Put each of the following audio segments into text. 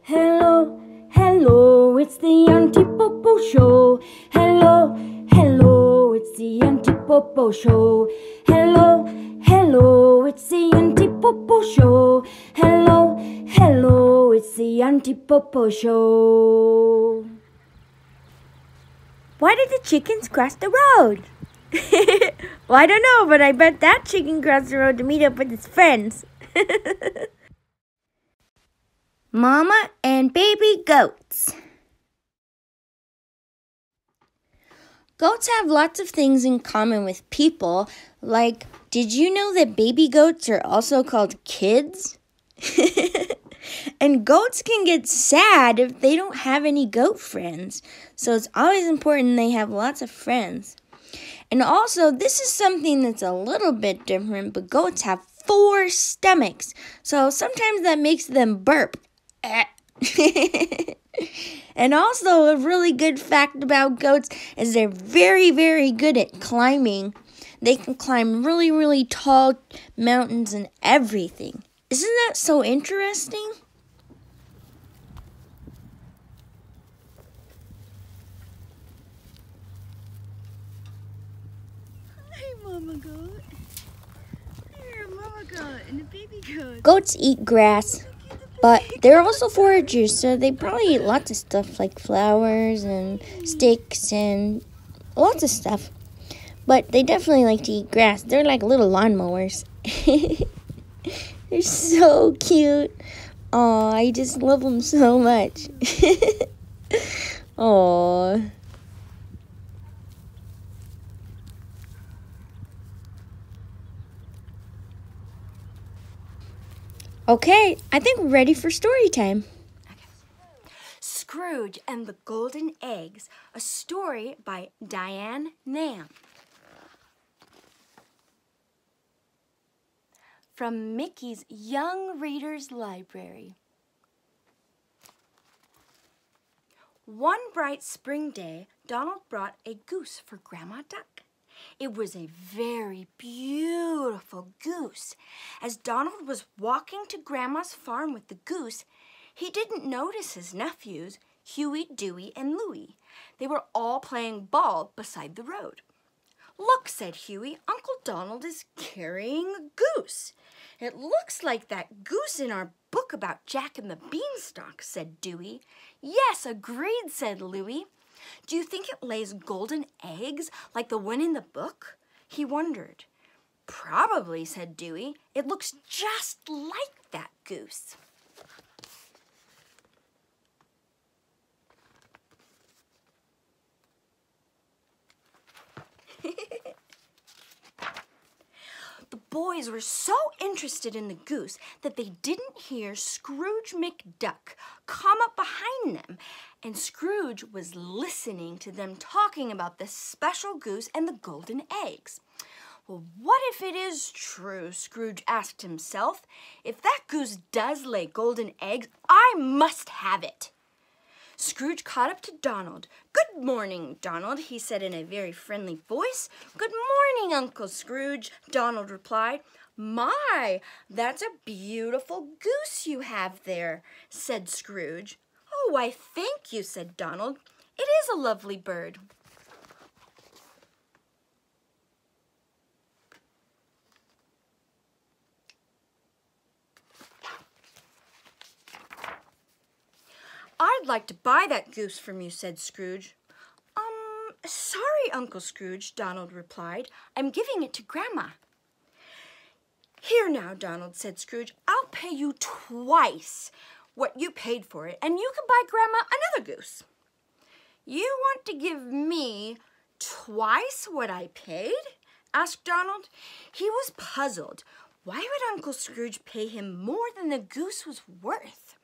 Hello, hello, it's the Auntie PoePoe show. Hello, hello, it's the Auntie PoePoe show. Hello, hello, it's the Auntie PoePoe show. Hello, hello, it's the Auntie PoePoe show. Why did the chickens cross the road? Well, I don't know, but I bet that chicken crossed the road to meet up with his friends. Mama and baby goats. Goats have lots of things in common with people. Like, did you know that baby goats are also called kids? And goats can get sad if they don't have any goat friends. So it's always important they have lots of friends. And also, this is something that's a little bit different, but goats have 4 stomachs. So sometimes that makes them burp. And also, a really good fact about goats is they're very, very good at climbing. They can climb really, really tall mountains and everything. Isn't that so interesting? Hey, Mama Goat. Here, Mama Goat and the baby goat. Goats eat grass, but they're also foragers, so they probably eat lots of stuff like flowers and sticks and lots of stuff. But they definitely like to eat grass. They're like little lawnmowers. They're so cute. Aw, I just love them so much. Aw. Okay, I think we're ready for story time. Scrooge and the Golden Eggs, a story by Diane Namm. From Mickey's Young Readers Library. One bright spring day, Donald brought a goose for Grandma Duck. It was a very beautiful goose. As Donald was walking to Grandma's farm with the goose, he didn't notice his nephews, Huey, Dewey, and Louie. They were all playing ball beside the road. "Look," said Huey, "Uncle Donald is carrying a goose." "It looks like that goose in our book about Jack and the Beanstalk," said Dewey. "Yes, agreed," said Louie. "Do you think it lays golden eggs like the one in the book?" he wondered. "Probably," said Dewey. "It looks just like that goose." The boys were so interested in the goose that they didn't hear Scrooge McDuck come up behind them, and Scrooge was listening to them talking about the special goose and the golden eggs. "Well, what if it is true?" Scrooge asked himself. "If that goose does lay golden eggs, I must have it." Scrooge caught up to Donald. "Good morning, Donald," he said in a very friendly voice. "Good morning, Uncle Scrooge," Donald replied. "My, that's a beautiful goose you have there," said Scrooge. "Oh, why, thank you," said Donald. "It is a lovely bird." "I'd like to buy that goose from you," said Scrooge. Sorry, Uncle Scrooge," Donald replied. "I'm giving it to Grandma." "Here now, Donald," said Scrooge. "I'll pay you twice what you paid for it, and you can buy Grandma another goose." "You want to give me twice what I paid?" asked Donald. He was puzzled. Why would Uncle Scrooge pay him more than the goose was worth?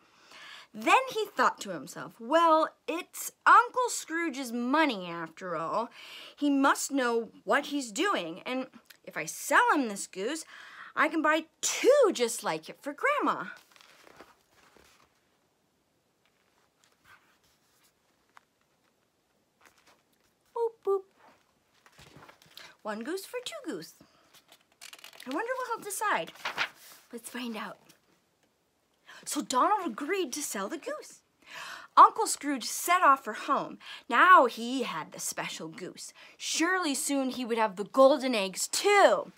Then he thought to himself, well, it's Uncle Scrooge's money after all. He must know what he's doing, and if I sell him this goose, I can buy 2 just like it for Grandma. Boop, boop. 1 goose for 2 goose. I wonder what he'll decide. Let's find out. so Donald agreed to sell the goose. Uncle Scrooge set off for home. Now he had the special goose. Surely soon he would have the golden eggs too.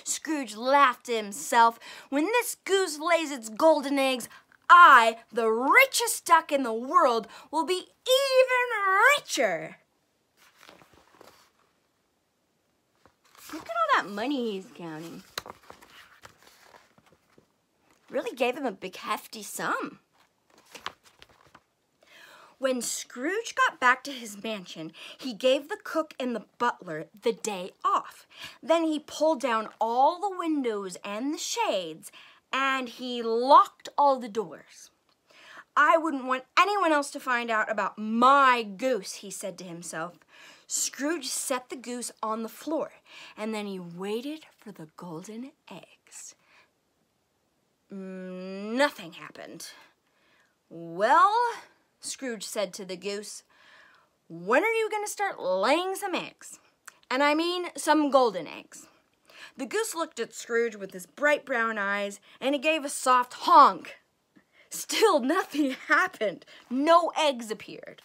Scrooge laughed to himself. When this goose lays its golden eggs, I, the richest duck in the world, will be even richer. Look at all that money he's counting. Really gave him a big hefty sum. When Scrooge got back to his mansion, he gave the cook and the butler the day off. Then he pulled down all the windows and the shades, and he locked all the doors. I wouldn't want anyone else to find out about my goose, he said to himself. Scrooge set the goose on the floor, and then he waited for the golden eggs. Nothing happened. Well, Scrooge said to the goose, when are you going to start laying some eggs? And I mean some golden eggs. The goose looked at Scrooge with his bright brown eyes, and he gave a soft honk. Still nothing happened. No eggs appeared.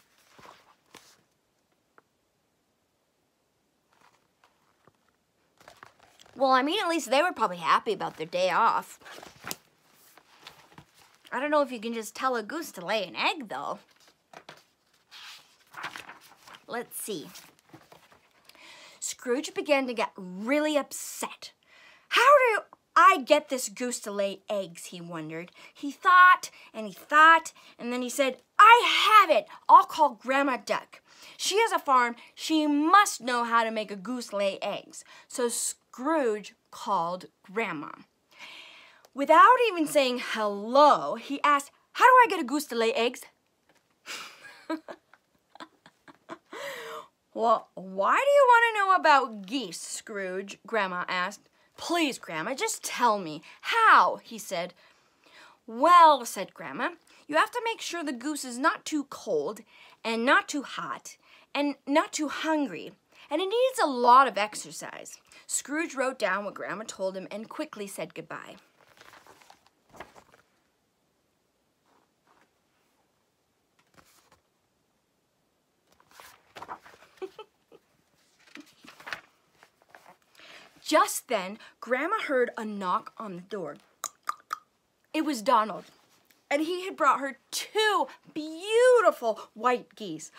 Well, I mean, at least they were probably happy about their day off. I don't know if you can just tell a goose to lay an egg, though. Let's see. Scrooge began to get really upset. How do I get this goose to lay eggs, he wondered. He thought, and then he said, I have it. I'll call Grandma Duck. She has a farm. She must know how to make a goose lay eggs. So Scrooge called Grandma. Without even saying hello, he asked, how do I get a goose to lay eggs? Well, why do you want to know about geese, Scrooge? Grandma asked. Please, Grandma, just tell me. How? He said. Well, said Grandma, you have to make sure the goose is not too cold and not too hot and not too hungry, and it needs a lot of exercise. Scrooge wrote down what Grandma told him and quickly said goodbye. Just then, Grandma heard a knock on the door. It was Donald, and he had brought her 2 beautiful white geese.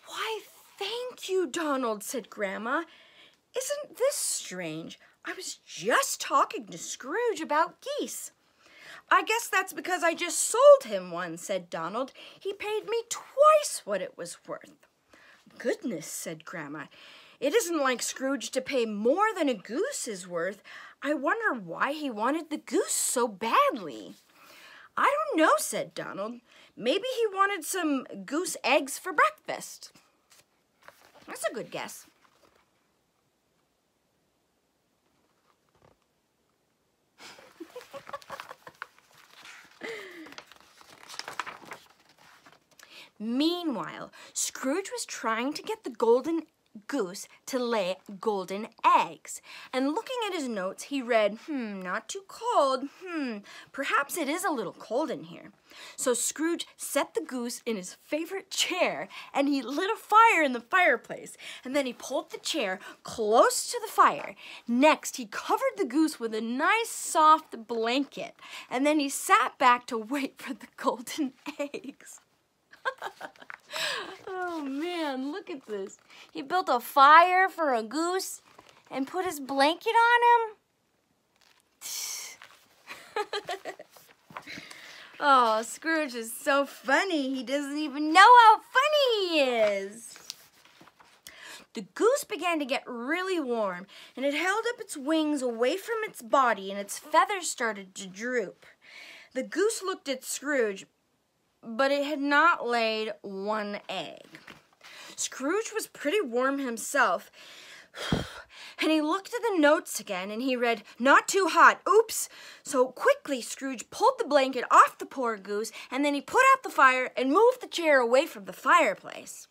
Why, thank you, Donald, said Grandma. Isn't this strange? I was just talking to Scrooge about geese. I guess that's because I just sold him one, said Donald. He paid me twice what it was worth. Goodness, said Grandma. It isn't like Scrooge to pay more than a goose is worth. I wonder why he wanted the goose so badly. I don't know, said Donald. Maybe he wanted some goose eggs for breakfast. That's a good guess. Meanwhile, Scrooge was trying to get the golden goose to lay golden eggs. And looking at his notes, he read, not too cold. Perhaps it is a little cold in here. So Scrooge set the goose in his favorite chair, and he lit a fire in the fireplace. And then he pulled the chair close to the fire. Next, he covered the goose with a nice soft blanket. And then he sat back to wait for the golden eggs. Oh man, look at this. He built a fire for a goose and put his blanket on him. Oh, Scrooge is so funny. He doesn't even know how funny he is. The goose began to get really warm, and it held up its wings away from its body, and its feathers started to droop. The goose looked at Scrooge, but it had not laid one egg. Scrooge was pretty warm himself, and he looked at the notes again, and he read, not too hot, oops. So quickly Scrooge pulled the blanket off the poor goose, and then he put out the fire and moved the chair away from the fireplace.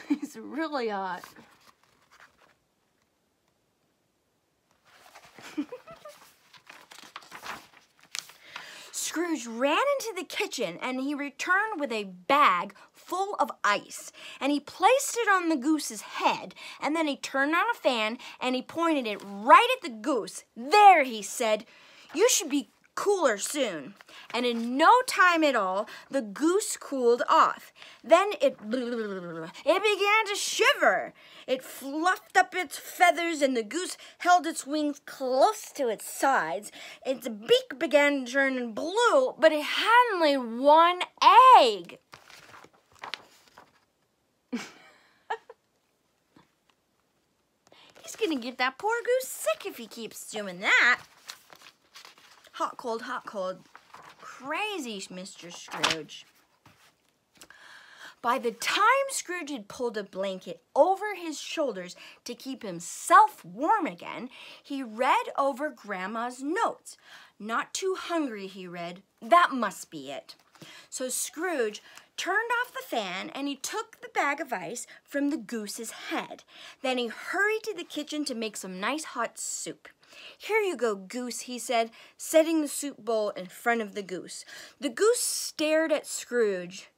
It's really hot. Scrooge ran into the kitchen and he returned with a bag full of ice. And he placed it on the goose's head. And then he turned on a fan and he pointed it right at the goose. "There," he said, "you should be cooler soon." And in no time at all, the goose cooled off. Then it began to shiver. It fluffed up its feathers and the goose held its wings close to its sides. Its beak began to turn blue, but it hadn't laid one egg. He's gonna get that poor goose sick if he keeps doing that. Hot, cold, hot, cold. Crazy, Mr. Scrooge. By the time Scrooge had pulled a blanket over his shoulders to keep himself warm again, he read over Grandma's notes. "Not too hungry," he read. "That must be it." So Scrooge turned off the fan and he took the bag of ice from the goose's head. Then he hurried to the kitchen to make some nice hot soup. "Here you go, goose," he said, setting the soup bowl in front of the goose. The goose stared at Scrooge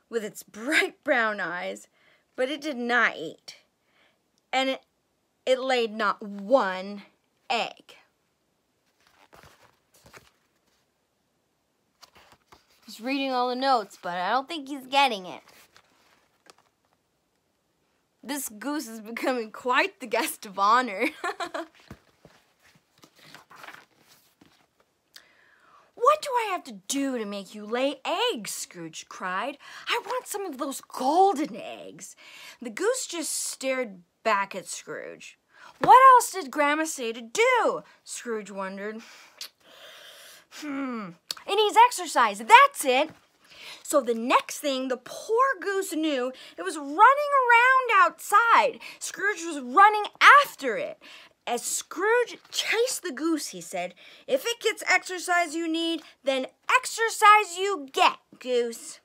with its bright brown eyes, but it did not eat. And it laid not one egg. He's reading all the notes, but I don't think he's getting it. This goose is becoming quite the guest of honor. "What do I have to do to make you lay eggs?" Scrooge cried. "I want some of those golden eggs." The goose just stared back at Scrooge. What else did Grandma say to do? Scrooge wondered. It needs exercise, that's it. So the next thing the poor goose knew, it was running around outside. Scrooge was running after it. As Scrooge chased the goose, he said, "If it gets exercise you need, then exercise you get, goose."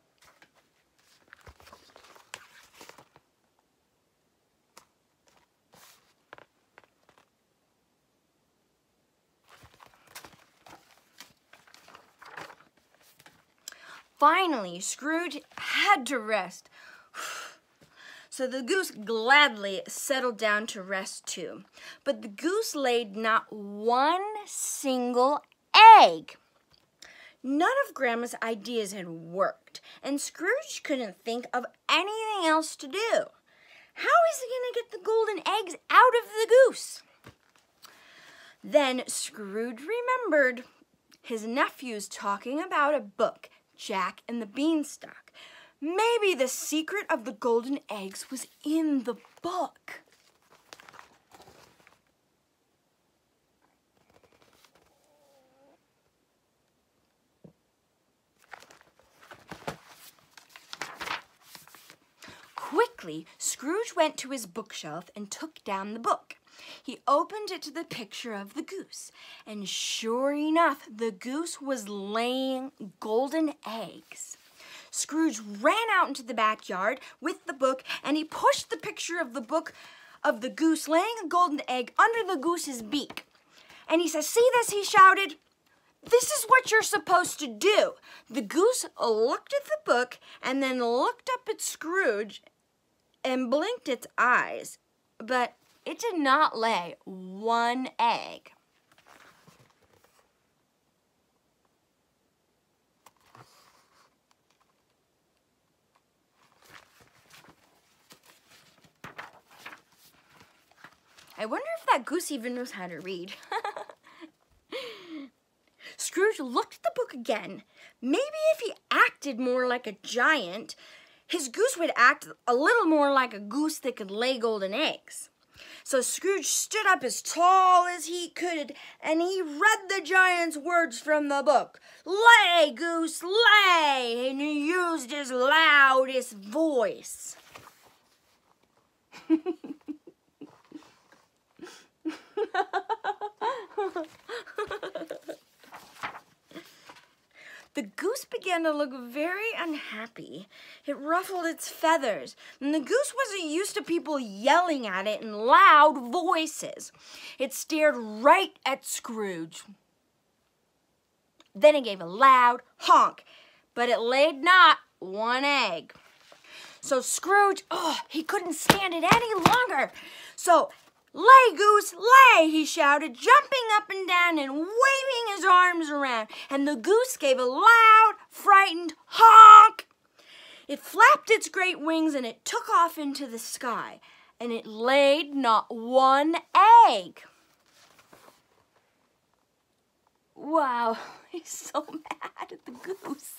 Finally, Scrooge had to rest. So the goose gladly settled down to rest too. But the goose laid not one single egg. None of Grandma's ideas had worked, and Scrooge couldn't think of anything else to do. How is he going to get the golden eggs out of the goose? Then Scrooge remembered his nephews talking about a book, Jack and the Beanstalk. Maybe the secret of the golden eggs was in the book. Quickly, Scrooge went to his bookshelf and took down the book. He opened it to the picture of the goose, and sure enough, the goose was laying golden eggs. Scrooge ran out into the backyard with the book, and he pushed the picture of the book of the goose laying a golden egg under the goose's beak. And he says, "See this?" he shouted. "This is what you're supposed to do." The goose looked at the book and then looked up at Scrooge and blinked its eyes, but it did not lay one egg. I wonder if that goose even knows how to read. Scrooge looked at the book again. Maybe if he acted more like a giant, his goose would act a little more like a goose that could lay golden eggs. So Scrooge stood up as tall as he could, and he read the giant's words from the book. "Lay, goose, lay!" And he used his loudest voice. The goose began to look very unhappy. It ruffled its feathers, and the goose wasn't used to people yelling at it in loud voices. It stared right at Scrooge. Then it gave a loud honk, but it laid not one egg. So Scrooge, he couldn't stand it any longer. So, "Lay, goose, lay," he shouted, jumping up and down and waving his arms around. And the goose gave a loud, frightened honk. It flapped its great wings and it took off into the sky. And it laid not one egg. Wow, he's so mad at the goose.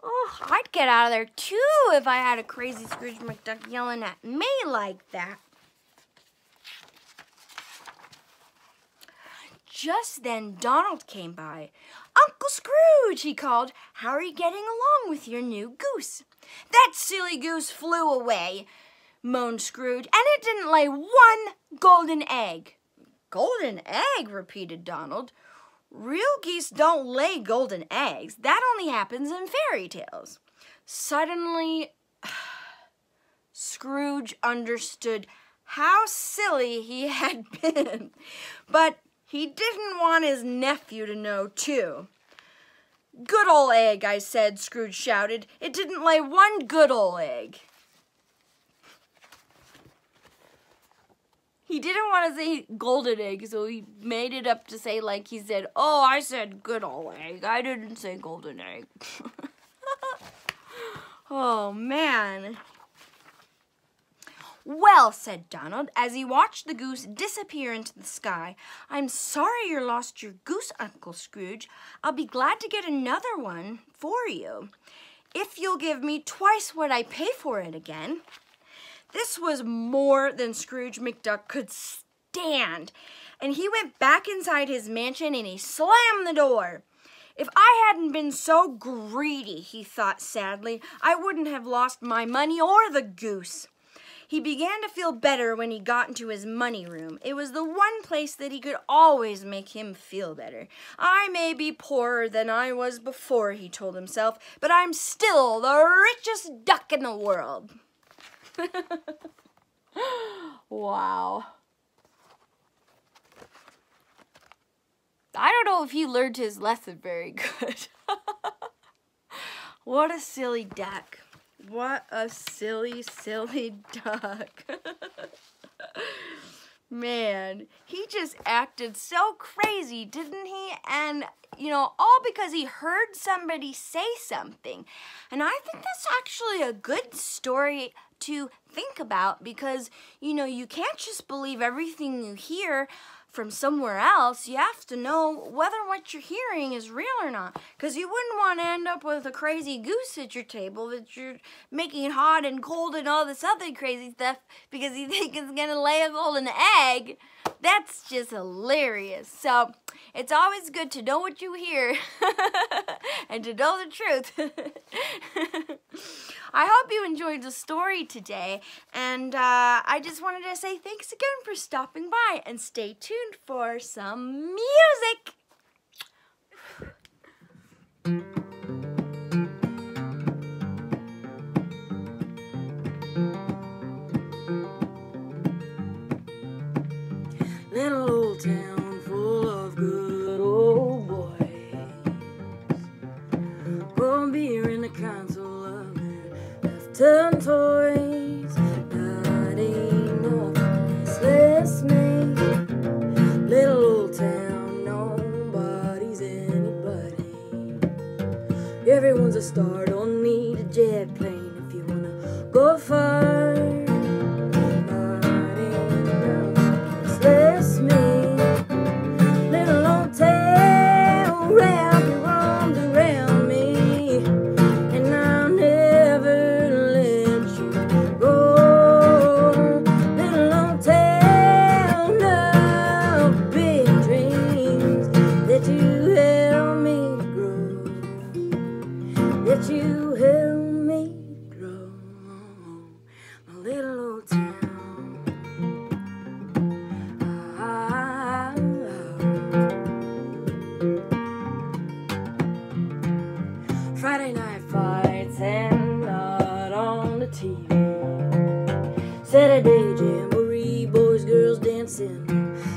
Oh, I'd get out of there too if I had a crazy Scrooge McDuck yelling at me like that. Just then Donald came by. "Uncle Scrooge," he called, "how are you getting along with your new goose?" "That silly goose flew away," moaned Scrooge, "and it didn't lay one golden egg." "Golden egg?" repeated Donald. "Real geese don't lay golden eggs. That only happens in fairy tales." Suddenly, Scrooge understood how silly he had been, but he didn't want his nephew to know, too. "Good old egg, I said," Scrooge shouted. "It didn't lay one good old egg." He didn't want to say golden egg, so he made it up to say like he said, "Oh, I said good old egg. I didn't say golden egg." Oh, man. "Well," said Donald, as he watched the goose disappear into the sky, "I'm sorry you lost your goose, Uncle Scrooge. I'll be glad to get another one for you, if you'll give me twice what I pay for it again." This was more than Scrooge McDuck could stand, and he went back inside his mansion and he slammed the door. "If I hadn't been so greedy," he thought sadly, "I wouldn't have lost my money or the goose." He began to feel better when he got into his money room. It was the one place that he could always make him feel better. "I may be poorer than I was before," he told himself, "but I'm still the richest duck in the world." Wow. I don't know if he learned his lesson very good. What a silly duck. What a silly, silly duck. Man, he just acted so crazy, didn't he? And, all because he heard somebody say something. And I think that's actually a good story to think about because, you can't just believe everything you hear from somewhere else. You have to know whether what you're hearing is real or not, because you wouldn't want to end up with a crazy goose at your table that you're making hot and cold and all this other crazy stuff because you think it's going to lay a golden egg. That's just hilarious. So it's always good to know what you hear and to know the truth. I hope you enjoyed the story today, and I just wanted to say thanks again for stopping by, and stay tuned for some music. Little old town full of good old boys, cold beer in the console of their left-turn toys. God ain't no restless me. Little old town, nobody's anybody. Everyone's a star, don't need a jet plane if you wanna go far. Friday night fights and not on the TV. Saturday jamboree, boys, girls dancing,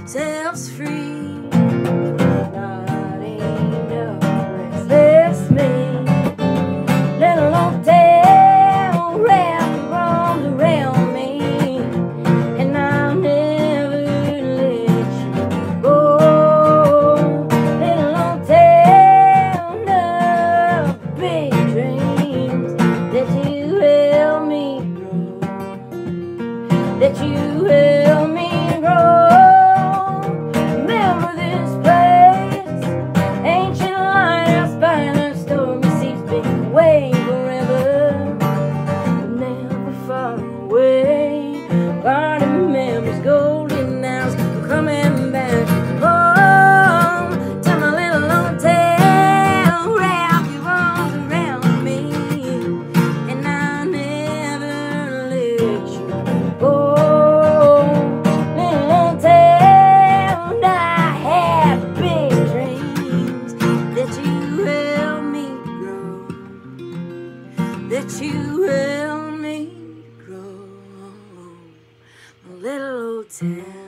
selves free. Not Santa